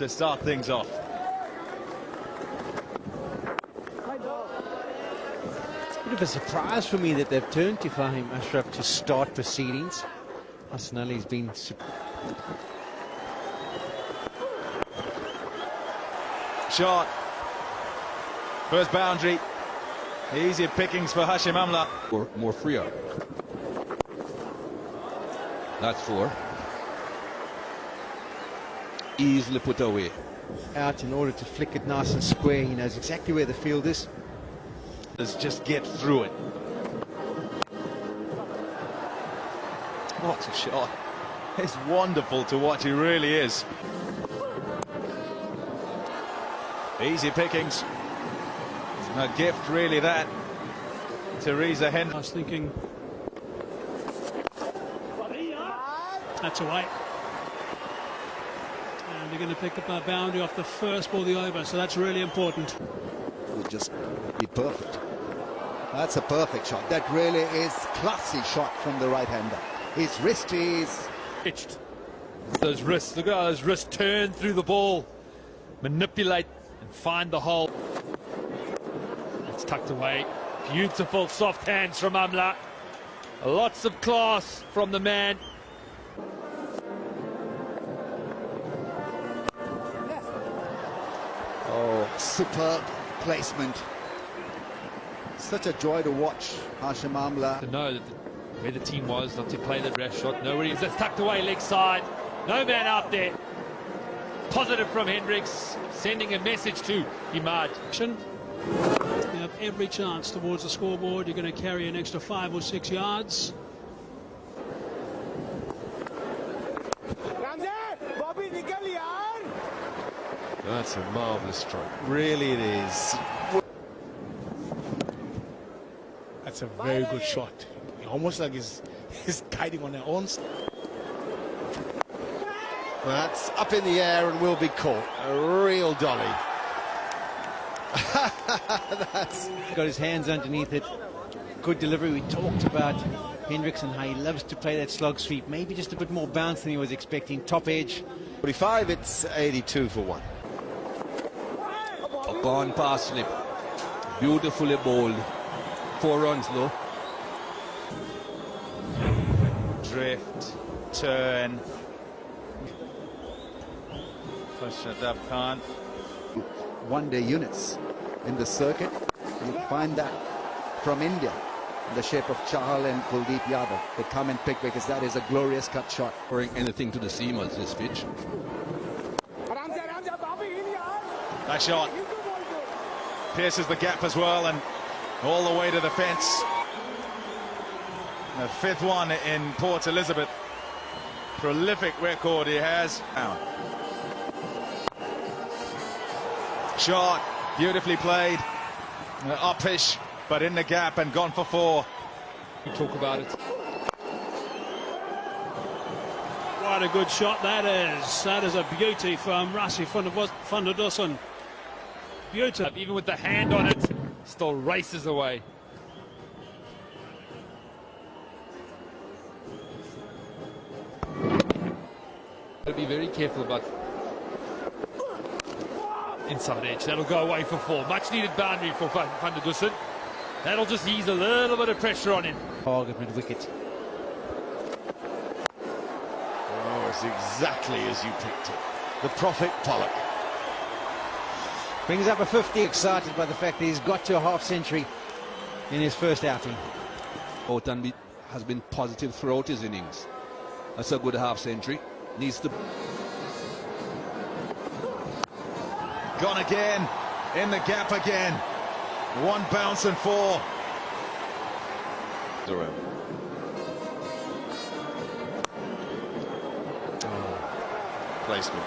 to start things off. Bit of a surprise for me that they've turned to Fahim Ashraf to start proceedings. Hassan Ali's been shot. First boundary. Easier pickings for Hashim Amla. More freer. That's 4. Easily put away. out in order to flick it nice and square. He knows exactly where the field is. Let's just get through it. What a shot. It's wonderful to watch, he really is. Easy pickings. It's a gift, really, that. Teresa Henry. I was thinking that's away. And they're going to pick up a boundary off the first ball, the over, so that's really important. Would just be perfect. That's a perfect shot. That really is classy shot from the right-hander. His wrist is pitched. Those wrists, look at how those wrists turn through the ball, manipulate and find the hole. It's tucked away. Beautiful soft hands from Amla. Lots of class from the man. oh, superb placement. Such a joy to watch Hashim Amla. To know that where the team was, not to play that rash shot. Know where he is. That's tucked away, leg side. No man out there. Positive from Hendricks, sending a message to Imad. You have every chance towards the scoreboard. You're going to carry an extra 5 or 6 yards. That's a marvellous strike. Really it is. That's a very good shot. Almost like he's guiding on their own. That's up in the air and will be caught. A real dolly. That's got his hands underneath it. Good delivery. We talked about Hendricks and how he loves to play that slog sweep. Maybe just a bit more bounce than he was expecting. Top edge. 45, it's 82 for 1. A gone pass slip. Beautifully bowled. 4 runs low. Drift, turn. Shadab Khan. One-day units in the circuit. You find that from India in the shape of Chahal and Kuldeep Yadav. They come and pick because that is a glorious cut shot. Bring anything to the seamers this pitch. That shot pierces the gap as well and all the way to the fence. The 5th one in Port Elizabeth. Prolific record he has. Shot, beautifully played. Uppish, but in the gap and gone for 4. We talk about it. What a good shot that is. That is a beauty from Rassie van der Dussen. Beautiful. Even with the hand on it, still races away. Got to be very careful about inside edge. That'll go away for 4. Much needed boundary for van der Dussen. That'll just ease a little bit of pressure on him. Target mid wicket. Oh, it's exactly as you picked it. The Prophet Pollock. Brings up a 50, excited by the fact that he's got to a half-century in his first outing. Otan has been positive throughout his innings. That's a good half-century. Needs to... Gone again, in the gap again. 1 bounce and 4. Placement.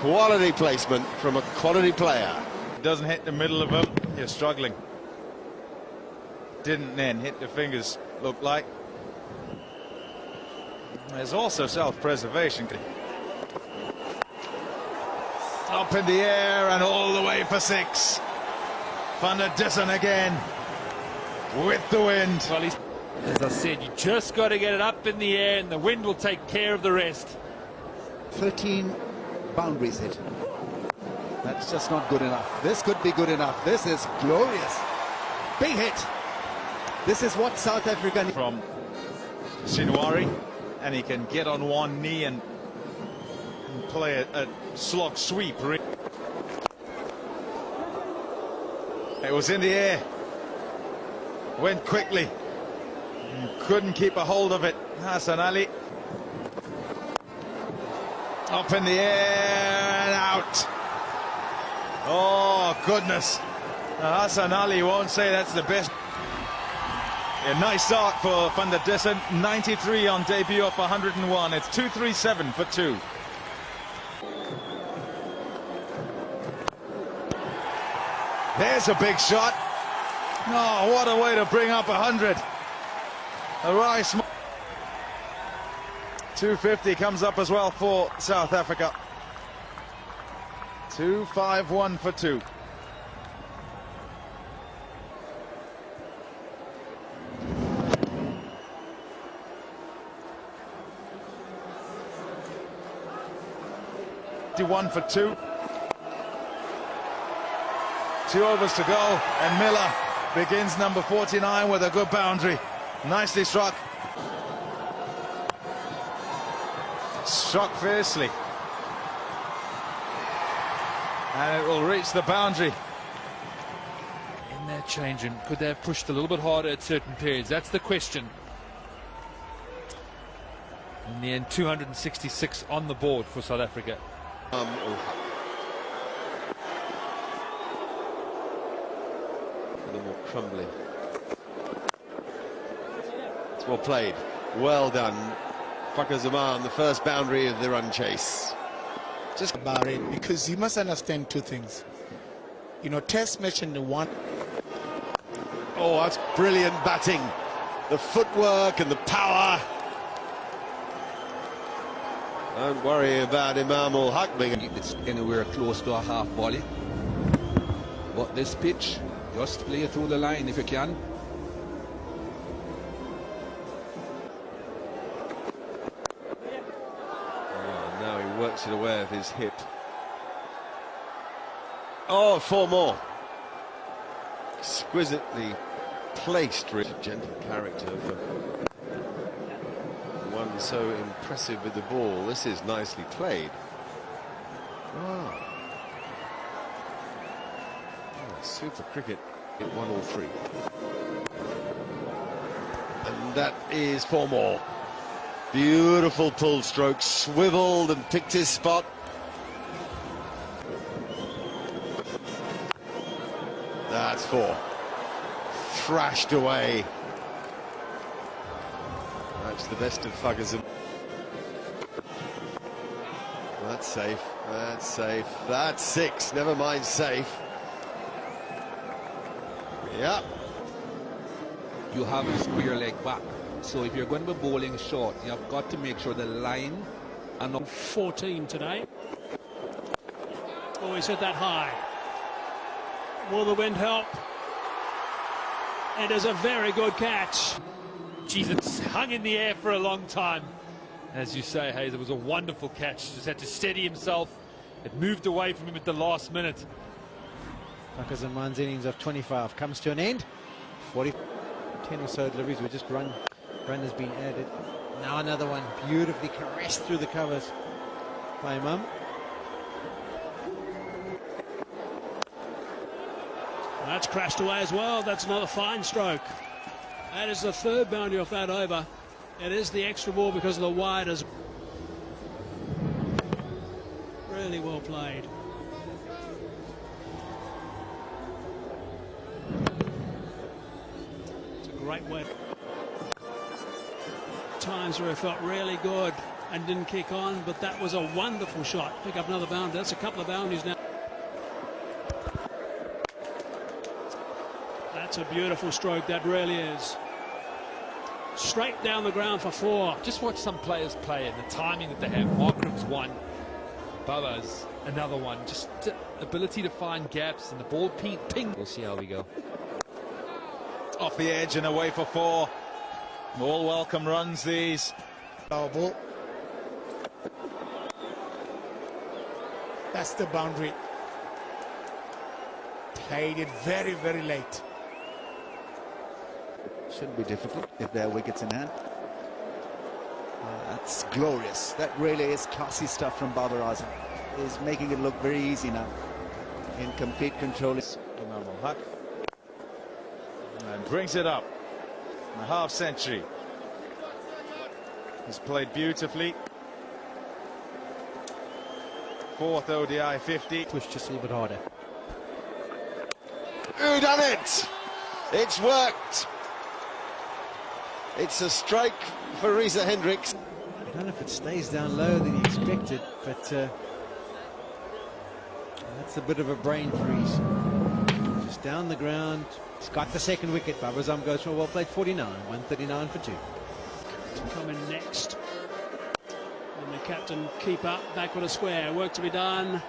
Quality placement from a quality player. Doesn't hit the middle of him, you're struggling. Didn't then hit the fingers, looked like. There's also self-preservation. Up in the air and all the way for 6. Van der Dussen again with the wind. Well, as I said, you just got to get it up in the air and the wind will take care of the rest. 13 boundaries hit. That's just not good enough. This could be good enough. This is glorious. Big hit. This is what South Africa need. From Sinwari, and he can get on one knee and play a slog sweep. It was in the air, went quickly, couldn't keep a hold of it. Hassan Ali up in the air and out. Oh goodness, Hassan Ali won't say that's the best. A nice start for Van der Dussen. 93 on debut off 101. It's 237 for 2. There's a big shot. Oh, what a way to bring up 100. A rice. 250 comes up as well for South Africa. 251 for 2. One for 2. 2 overs to go, and Miller begins number 49 with a good boundary. Nicely struck. Struck fiercely. And it will reach the boundary. In that change room, could they have pushed a little bit harder at certain periods? That's the question. In the end, 266 on the board for South Africa. A little more crumbly. It's well played. Well done. Fakhar Zaman, the first boundary of the run chase. Just about it, because you must understand two things. You know, Test match in the one. Oh, that's brilliant batting. The footwork and the power. Don't worry about Imam Ul Haq being... It's anywhere close to a half volley. But this pitch, just play it through the line if you can. Oh, now he works it away with his hip. Oh, 4 more. Exquisitely placed. Gentle character for one so impressive with the ball. This is nicely played. Oh, super cricket. Hit 1 or 3. And that is 4 more. Beautiful pull stroke, swiveled and picked his spot. That's 4. Thrashed away. That's the best of Fakhar Zaman. That's safe. That's safe. That's 6. Never mind safe. Yeah. You have a square leg back. So if you're going to be bowling short, you have got to make sure the line and not 14 today. Oh, he's hit that high. Will the wind help? It is a very good catch. Jeez, it's hung in the air for a long time. As you say, Hayes, it was a wonderful catch. Just had to steady himself. It moved away from him at the last minute. Fakhar Zaman's innings of 25 comes to an end. 10 or so deliveries were just run has been added. Now another one, beautifully caressed through the covers by Imam. That's crashed away as well. That's another fine stroke. That is the 3rd boundary off that over. It is the extra ball because of the wide. Really well played. It's a great way. Times where it felt really good and didn't kick on, but that was a wonderful shot. Pick up another boundary. That's a couple of boundaries now. That's a beautiful stroke, that really is. Straight down the ground for 4. Just watch some players play and the timing that they have. Markram's one, Baba's another one. Just ability to find gaps and the ball ping. We'll see how we go. Off the edge and away for 4. All welcome runs these. Our ball. That's the boundary. Played it very, very late. Shouldn't be difficult if there are wickets in hand. That's glorious. That really is classy stuff from Babar Azam. He's making it look very easy now. In complete control. Imam ul Haq. And brings it up. A half century. He's played beautifully. Fourth ODI 50. Push just a little bit harder. Who done it? It's worked. It's a strike for Reza Hendricks. I don't know if it stays down lower than he expected, but that's a bit of a brain freeze. Just down the ground. He's got the second wicket. Babar Azam goes for a well played 49, 139 for 2. To come in next. And the captain keep up, back with a square. Work to be done.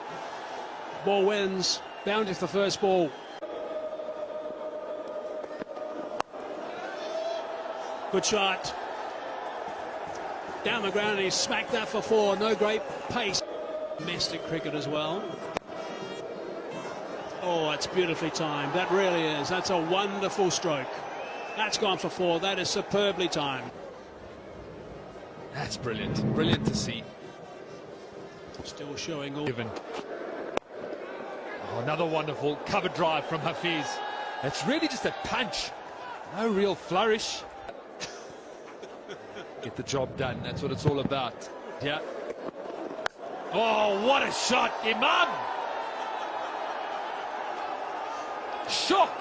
Ball wins. Boundary for the first ball. Good shot. Down the ground, and he smacked that for 4. No great pace. Domestic cricket as well. Oh, it's beautifully timed. That really is. That's a wonderful stroke. That's gone for 4. That is superbly timed. That's brilliant. Brilliant to see. Still showing all. Given. Oh, another wonderful cover drive from Hafiz. It's really just a punch. No real flourish. Get the job done. That's what it's all about. Yeah. Oh, what a shot, Imam! Shock!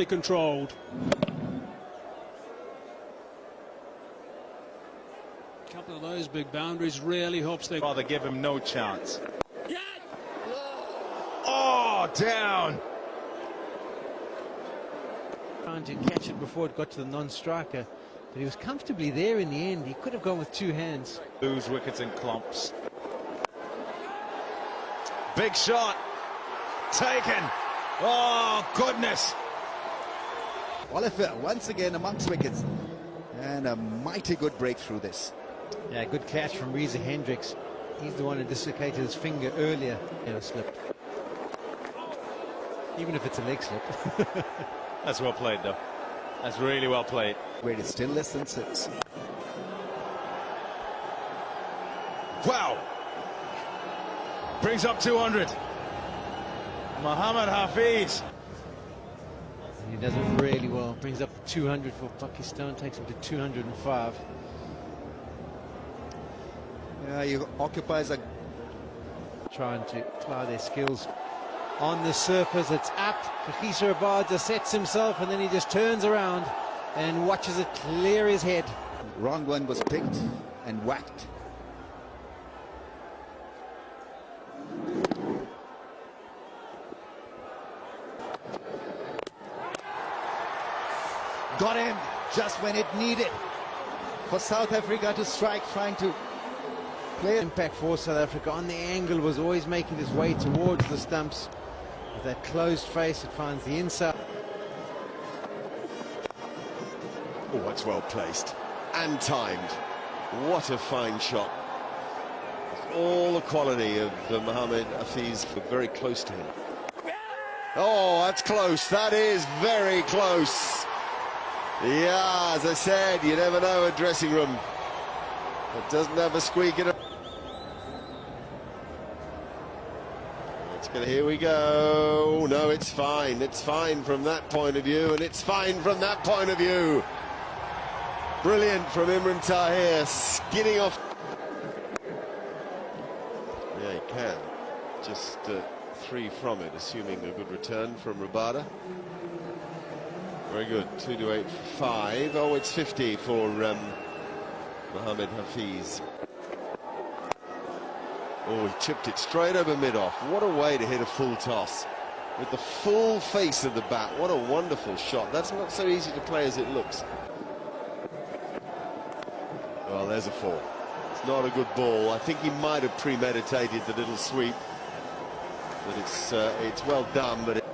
Controlled. A couple of those big boundaries really helps their. Rather give him no chance. Oh, down! Trying to catch it before it got to the non-striker. But he was comfortably there in the end. He could have gone with 2 hands. Lose wickets in clumps. Big shot. Taken. Oh, goodness. Oliver once again amongst wickets. And a mighty good breakthrough this. Yeah, good catch from Reza Hendricks. He's the one who dislocated his finger earlier. Slip. Even if it's a leg slip. That's well played, though. That's really well played. Where it's still less than 6. Wow. Brings up 200. Mohammad Hafiz. He does it really well. Brings up 200 for Pakistan. Takes him to 205. Yeah, he occupies a... Trying to apply their skills on the surface. It's up. Kagiso Rabada sets himself, and then he just turns around and watches it clear his head. Wrong one was picked and whacked. Got him just when it needed for South Africa to strike, trying to play. Impact for South Africa on the angle was always making its way towards the stumps. With that closed face, it finds the inside. Oh, that's well placed and timed. What a fine shot. All the quality of Mohammad Hafiz, very close to him. Oh, that's close. That is very close. Yeah, as I said, you never know a dressing room. It doesn't have a squeak in it. Here we go. No, it's fine. It's fine from that point of view, and it's fine from that point of view. Brilliant from Imran Tahir, skinning off. Yeah, he can. Just 3 from it, assuming a good return from Rabada. Very good. 2 to 8 for 5. Oh, it's 50 for Mohammad Hafiz. Oh, he chipped it straight over mid-off. What a way to hit a full toss. With the full face of the bat. What a wonderful shot. That's not so easy to play as it looks. Well, there's a 4. It's not a good ball. I think he might have premeditated the little sweep. But it's well done, but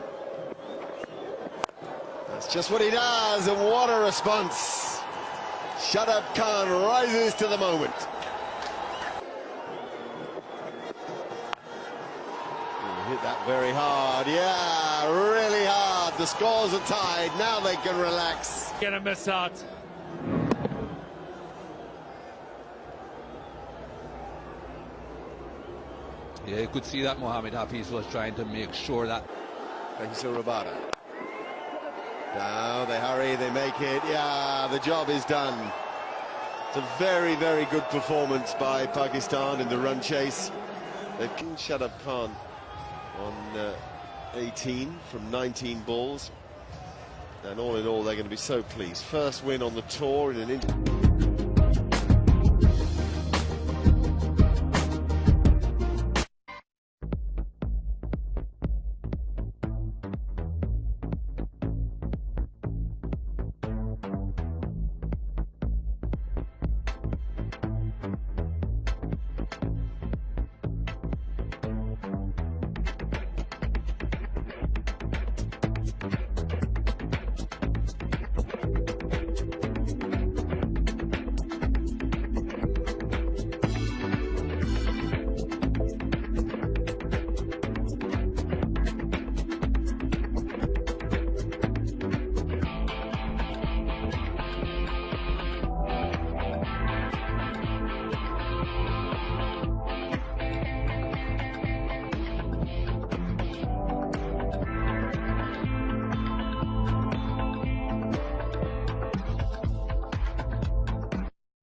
that's just what he does, and what a response. Shadab Khan rises to the moment. hit that very hard. Yeah, really hard. The scores are tied. Now they can relax. Gonna miss out. Yeah, you could see that Mohamed Hafiz was trying to make sure that. Kagiso Rabada. Now they hurry, they make it. Yeah, the job is done. It's a very, very good performance by Pakistan in the run chase. They've killed Shadab Khan on 18 from 19 balls. And all in all, they're going to be so pleased. First win on the tour in an